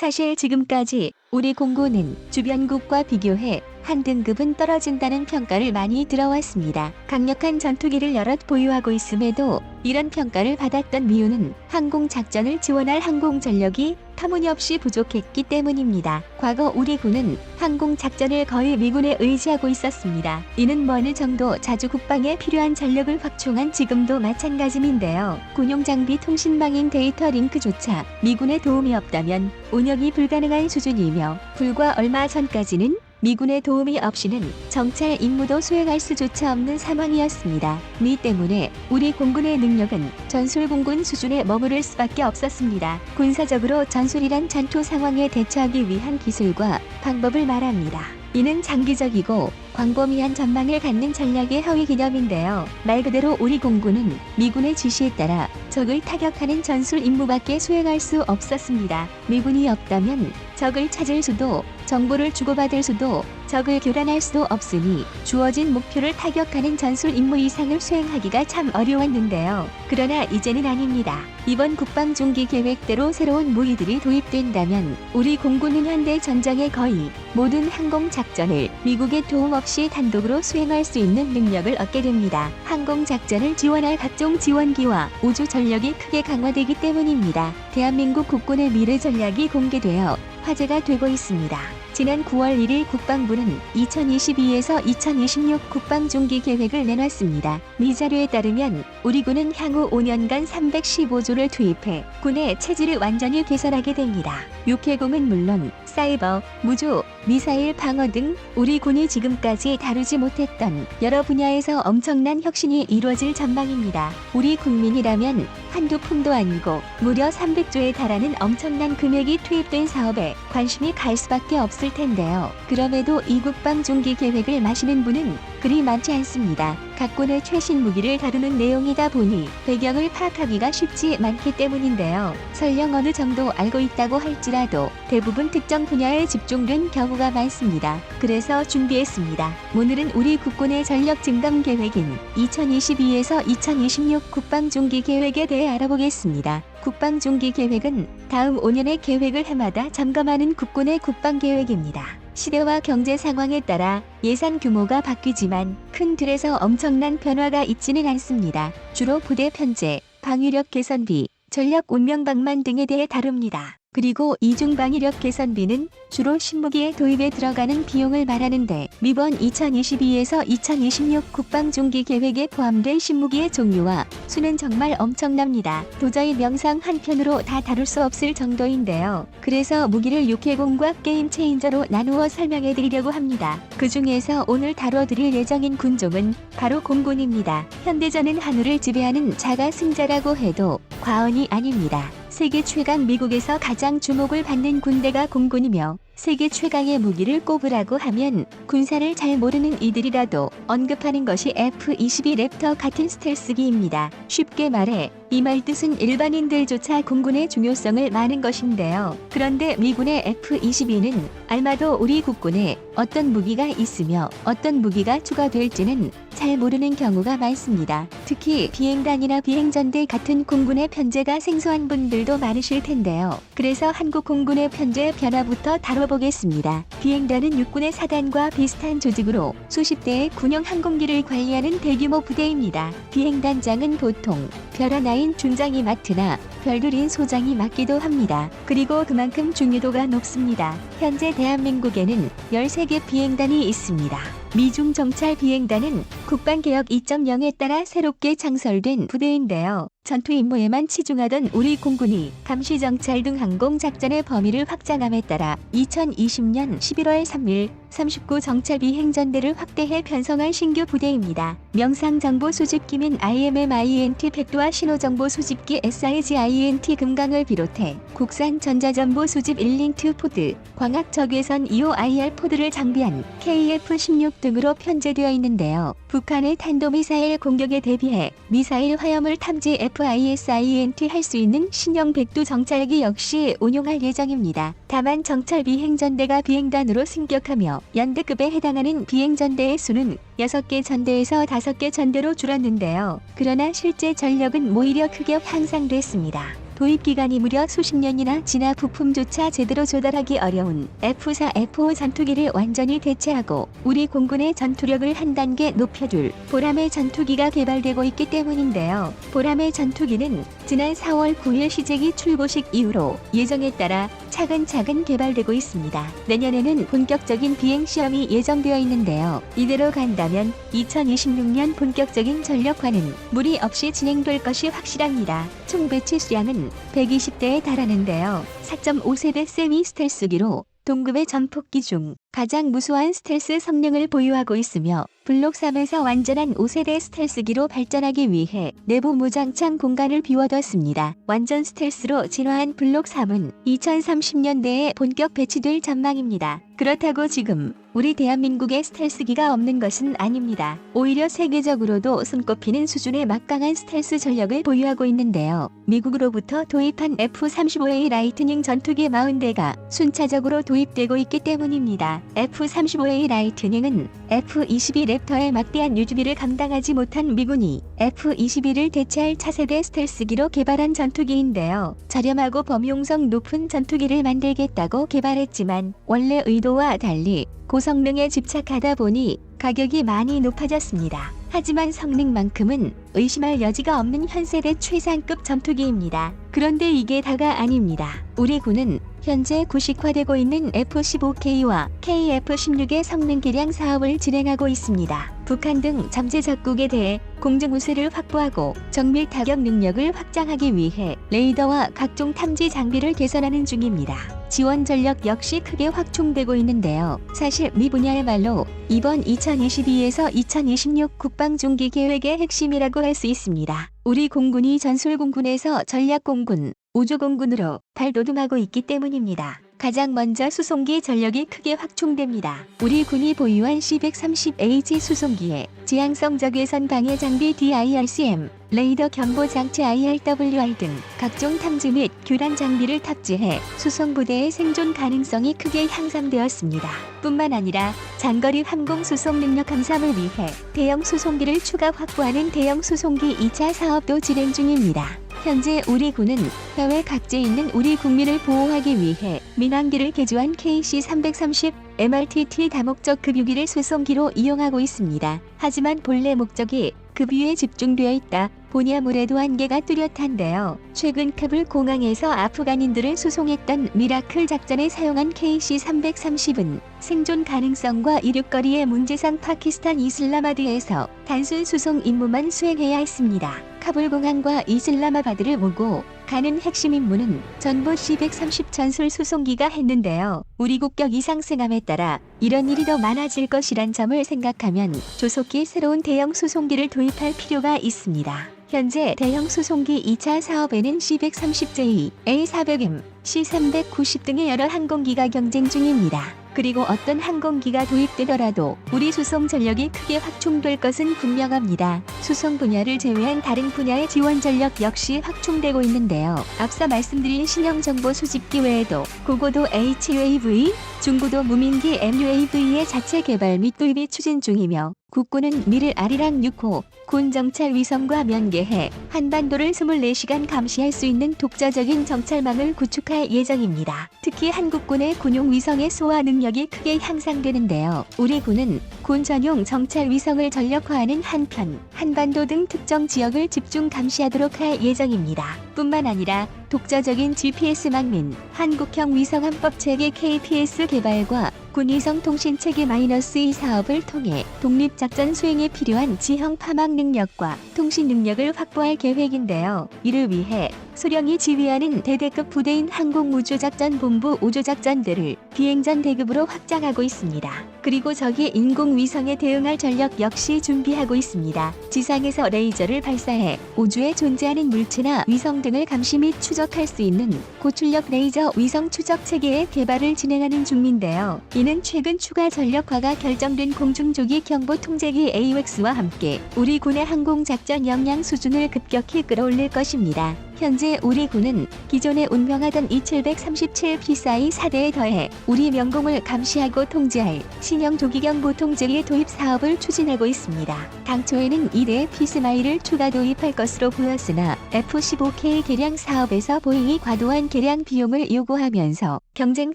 사실 지금까지 우리 공군은 주변국과 비교해 한 등급은 떨어진다는 평가를 많이 들어왔습니다. 강력한 전투기를 여럿 보유하고 있음에도 이런 평가를 받았던 이유는 항공작전을 지원할 항공전력이 터무니없이 부족했기 때문입니다. 과거 우리 군은 항공작전을 거의 미군에 의지하고 있었습니다. 이는 어느 정도 자주 국방에 필요한 전력을 확충한 지금도 마찬가지인데요. 군용장비 통신망인 데이터 링크조차 미군의 도움이 없다면 운영이 불가능한 수준이며 불과 얼마 전까지는 미군의 도움이 없이는 정찰 임무도 수행할 수조차 없는 상황이었습니다. 이 때문에 우리 공군의 능력은 전술공군 수준에 머무를 수밖에 없었습니다. 군사적으로 전술이란 전투 상황에 대처하기 위한 기술과 방법을 말합니다. 이는 장기적이고 광범위한 전망을 갖는 전략의 허위 개념인데요. 말 그대로 우리 공군은 미군의 지시에 따라 적을 타격하는 전술 임무밖에 수행할 수 없었습니다. 미군이 없다면 적을 찾을 수도, 정보를 주고받을 수도, 적을 교란할 수도 없으니 주어진 목표를 타격하는 전술 임무 이상을 수행하기가 참 어려웠는데요. 그러나 이제는 아닙니다. 이번 국방중기 계획대로 새로운 무기들이 도입된다면 우리 공군은 현대 전장의 거의 모든 항공작전을 미국의 도움 없이 단독으로 수행할 수 있는 능력을 얻게 됩니다. 항공작전을 지원할 각종 지원기와 우주 전력이 크게 강화되기 때문입니다. 대한민국 국군의 미래 전략이 공개되어 화제가 되고 있습니다. 지난 9월 1일 국방부는 2022에서 2026 국방중기 계획을 내놨습니다. 이 자료에 따르면 우리 군은 향후 5년간 315조를 투입해 군의 체질을 완전히 개선하게 됩니다. 육해공은 물론 사이버, 무주, 미사일 방어 등 우리 군이 지금까지 다루지 못했던 여러 분야에서 엄청난 혁신이 이루어질 전망입니다. 우리 국민이라면 한두 푼도 아니고 무려 300조에 달하는 엄청난 금액이 투입된 사업에 관심이 갈 수밖에 없을 텐데요. 그럼에도 이 국방중기 계획을 마시는 분은 그리 많지 않습니다. 각 군의 최신 무기를 다루는 내용이다 보니 배경을 파악하기가 쉽지 않기 때문인데요. 설령 어느 정도 알고 있다고 할지라도 대부분 특정 분야에 집중된 경우가 많습니다. 그래서 준비했습니다. 오늘은 우리 국군의 전력 증강 계획인 2022에서 2026 국방중기 계획에 대해 알아보겠습니다. 국방중기 계획은 다음 5년의 계획을 해마다 점검하는 국군의 국방계획입니다. 시대와 경제 상황에 따라 예산 규모가 바뀌지만 큰 틀에서 엄청난 변화가 있지는 않습니다. 주로 부대 편제, 방위력 개선비, 전력 운명방만 등에 대해 다룹니다. 그리고 이중방위력 개선비는 주로 신무기의 도입에 들어가는 비용을 말하는데 이번 2022에서 2026 국방중기 계획에 포함된 신무기의 종류와 수는 정말 엄청납니다. 도저히 명상 한편으로 다 다룰 수 없을 정도인데요. 그래서 무기를 육해공과 게임 체인저로 나누어 설명해 드리려고 합니다. 그 중에서 오늘 다뤄드릴 예정인 군종은 바로 공군입니다. 현대전은 한우를 지배하는 자가 승자라고 해도 과언이 아닙니다. 세계 최강 미국에서 가장 주목을 받는 군대가 공군이며 세계 최강의 무기를 꼽으라고 하면 군사를 잘 모르는 이들이라도 언급하는 것이 F-22 랩터 같은 스텔스기입니다. 쉽게 말해 이 말 뜻은 일반인들조차 공군의 중요성을 많은 것인데요. 그런데 미군의 F-22는 아마도 우리 국군에 어떤 무기가 있으며 어떤 무기가 추가될지는 잘 모르는 경우가 많습니다. 특히 비행단이나 비행전대 같은 공군의 편제가 생소한 분들도 많으실 텐데요. 그래서 한국 공군의 편제 변화부터 다뤄보겠습니다. 비행단은 육군의 사단과 비슷한 조직으로 수십 대의 군용 항공기를 관리하는 대규모 부대입니다. 비행단장은 보통 별하나인 중장이 맡으나 별둘인 소장이 맡기도 합니다. 그리고 그만큼 중요도가 높습니다. 현재 대한민국에는 13개 비행단이 있습니다. 미중 정찰 비행단은 국방개혁 2.0에 따라 새롭게 창설된 부대인데요. 전투 임무에만 치중하던 우리 공군이 감시정찰 등 항공작전의 범위를 확장함에 따라 2020년 11월 3일 39 정찰 비행전대를 확대해 편성한 신규 부대입니다. 명상정보 수집기민 IMM-INT 백도와 신호정보 수집기 SIG-INT 금강을 비롯해 국산 전자정보 수집 1링트 포드, 광학 적외선 2호 IR 포드를 장비한 KF-16 등으로 편제되어 있는데요. 북한의 탄도미사일 공격에 대비해 미사일 화염을 탐지 FISINT 할 수 있는 신형 백두 정찰기 역시 운용할 예정입니다. 다만 정찰 비행전대가 비행단으로 승격하며 연대급에 해당하는 비행전대의 수는 6개 전대에서 5개 전대로 줄었는데요. 그러나 실제 전력은 오히려 크게 향상됐습니다. 도입 기간이 무려 수십 년이나 지나 부품조차 제대로 조달하기 어려운 F4, F5 전투기를 완전히 대체하고 우리 공군의 전투력을 한 단계 높여줄 보람의 전투기가 개발되고 있기 때문인데요. 보람의 전투기는 지난 4월 9일 시제기 출고식 이후로 예정에 따라 차근차근 개발되고 있습니다. 내년에는 본격적인 비행 시험이 예정되어 있는데요. 이대로 간다면 2026년 본격적인 전력화는 무리 없이 진행될 것이 확실합니다. 총 배치 수량은 120대에 달하는데요. 4.5세대 세미 스텔스기로 동급의 전폭기 중 가장 무수한 스텔스 성능을 보유하고 있으며 블록 3에서 완전한 5세대 스텔스기로 발전하기 위해 내부 무장창 공간을 비워뒀습니다. 완전 스텔스로 진화한 블록 3은 2030년대에 본격 배치될 전망입니다. 그렇다고 지금 우리 대한민국에 스텔스기가 없는 것은 아닙니다. 오히려 세계적으로도 손꼽히는 수준의 막강한 스텔스 전력을 보유하고 있는데요. 미국으로부터 도입한 F-35A 라이트닝 전투기 40대가 순차적으로 도입되고 있기 때문입니다. F-35A 라이트닝은 F-22 랩터의 막대한 유지비를 감당하지 못한 미군이 F-22를 대체할 차세대 스텔스기로 개발한 전투기인데요. 저렴하고 범용성 높은 전투기를 만들겠다고 개발했지만 원래 의도와 달리 고성능에 집착하다 보니 가격이 많이 높아졌습니다. 하지만 성능만큼은 의심할 여지가 없는 현세대 최상급 전투기입니다. 그런데 이게 다가 아닙니다. 우리 군은 현재 구식화되고 있는 F-15K와 KF-16의 성능 개량 사업을 진행하고 있습니다. 북한 등 잠재 적국에 대해 공중 우세를 확보하고 정밀 타격 능력을 확장하기 위해 레이더와 각종 탐지 장비를 개선하는 중입니다. 지원 전력 역시 크게 확충되고 있는데요. 사실 미 분야야말로 이번 2022에서 2026 국방중기 계획의 핵심이라고 할 수 있습니다. 우리 공군이 전술공군에서 전략공군, 우주공군으로 발돋움하고 있기 때문입니다. 가장 먼저 수송기 전력이 크게 확충됩니다. 우리 군이 보유한 C-130H 수송기에 지향성 적외선 방해 장비 DIRCM, 레이더 경보 장치 IRWR 등 각종 탐지 및 교란 장비를 탑재해 수송부대의 생존 가능성이 크게 향상되었습니다. 뿐만 아니라 장거리 항공 수송 능력 감삼을 위해 대형 수송기를 추가 확보하는 대형 수송기 2차 사업도 진행 중입니다. 현재 우리 군은 해외 각지에 있는 우리 국민을 보호하기 위해 민항기를 개조한 KC-330 MRTT 다목적 급유기를 수송기로 이용하고 있습니다. 하지만 본래 목적이 급유에 집중되어 있다 보니 아무래도 한계가 뚜렷한데요. 최근 카불 공항에서 아프간인들을 수송했던 미라클 작전에 사용한 KC-330은 생존 가능성과 이륙거리의 문제상 파키스탄 이슬라마드에서 단순 수송 임무만 수행해야 했습니다. 카불 공항과 이슬라마바드를 오고 가는 핵심 임무는 전부 C-130 전술 수송기가 했는데요. 우리 국격 이상승함에 따라 이런 일이 더 많아질 것이란 점을 생각하면 조속히 새로운 대형 수송기를 도입할 필요가 있습니다. 현재 대형 수송기 2차 사업에는 C-130J, A-400M, C-390 등의 여러 항공기가 경쟁 중입니다. 그리고 어떤 항공기가 도입되더라도 우리 수송 전력이 크게 확충될 것은 분명합니다. 수송 분야를 제외한 다른 분야의 지원 전력 역시 확충되고 있는데요. 앞서 말씀드린 신형 정보 수집기 외에도 고고도 HUAV, 중고도 무민기 MUAV의 자체 개발 및 도입이 추진 중이며 국군은 미를 아리랑 6호 군 정찰 위성과 연계해 한반도를 24시간 감시할 수 있는 독자적인 정찰망을 구축할 예정입니다. 특히 한국군의 군용 위성의 소화 능력이 크게 향상되는데요. 우리 군은 군 전용 정찰 위성을 전력화하는 한편 한반도 등 특정 지역을 집중 감시하도록 할 예정입니다. 뿐만 아니라 독자적인 GPS망 및 한국형 위성 함법 체계 KPS 개발과 군위성 통신 체계 -2 사업을 통해 독립작전 수행에 필요한 지형 파악 능력과 통신 능력을 확보할 계획인데요. 이를 위해 소령이 지휘하는 대대급 부대인 항공우주작전본부 우주작전대를 비행전 대급으로 확장하고 있습니다. 그리고 적의 인공위성에 대응할 전력 역시 준비하고 있습니다. 지상에서 레이저를 발사해 우주에 존재하는 물체나 위성 등을 감시 및 추적할 수 있는 고출력 레이저 위성 추적 체계의 개발을 진행하는 중인데요. 이는 최근 추가 전력화가 결정된 공중조기 경보 통제기 AWACS와 함께 우리 군의 항공작전 역량 수준을 급격히 끌어올릴 것입니다. 현재 우리 군은 기존에 운병하던 E-737 P4 4대에 더해 우리 명공을 감시하고 통제할 신형 조기경 보통제의 도입 사업을 추진하고 있습니다. 당초에는 2대 피스마일을 추가 도입할 것으로 보였으나 F-15K 개량 사업에서 보잉이 과도한 개량 비용을 요구하면서 경쟁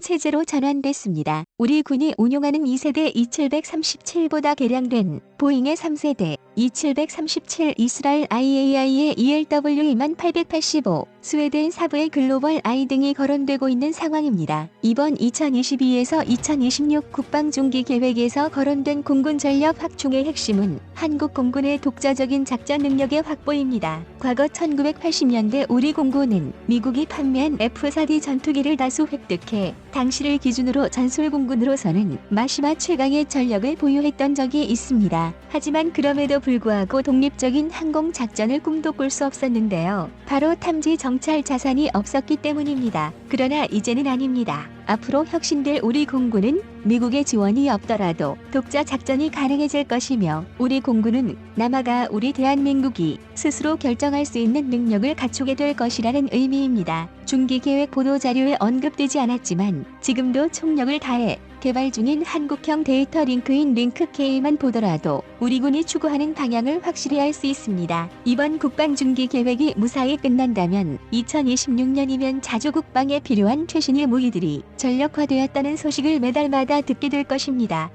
체제로 전환됐습니다. 우리 군이 운용하는 2세대 E-737보다 개량된 보잉의 3세대 E-737 이스라엘 IAI의 ELW-2885, 스웨덴 사부의 글로벌 I 등이 거론되고 있는 상황입니다. 이번 2022에서 2026 국방중기 계획에서 거론된 공군 전력 확충의 핵심은 한국 공군의 독자적인 작전 능력의 확보입니다. 과거 1980년대 우리 공군은 미국이 판매한 F-4D 전투기를 다수 획득해 당시를 기준으로 전술공군으로서는 마시마 최강의 전력을 보유했던 적이 있습니다. 하지만 그럼에도 불구하고 독립적인 항공작전을 꿈도 꿀 수 없었는데요. 바로 탐지 정찰 자산이 없었기 때문입니다. 그러나 이제는 아닙니다. 앞으로 혁신될 우리 공군은 미국의 지원이 없더라도 독자 작전이 가능해질 것이며 우리 공군은 남아가 우리 대한민국이 스스로 결정할 수 있는 능력을 갖추게 될 것이라는 의미입니다. 중기계획 보도자료에 언급되지 않았지만 지금도 총력을 다해 개발 중인 한국형 데이터 링크인 링크K만 보더라도 우리 군이 추구하는 방향을 확실히 알 수 있습니다. 이번 국방중기 계획이 무사히 끝난다면 2026년이면 자주 국방에 필요한 최신의 무기들이 전력화되었다는 소식을 매달마다 듣게 될 것입니다.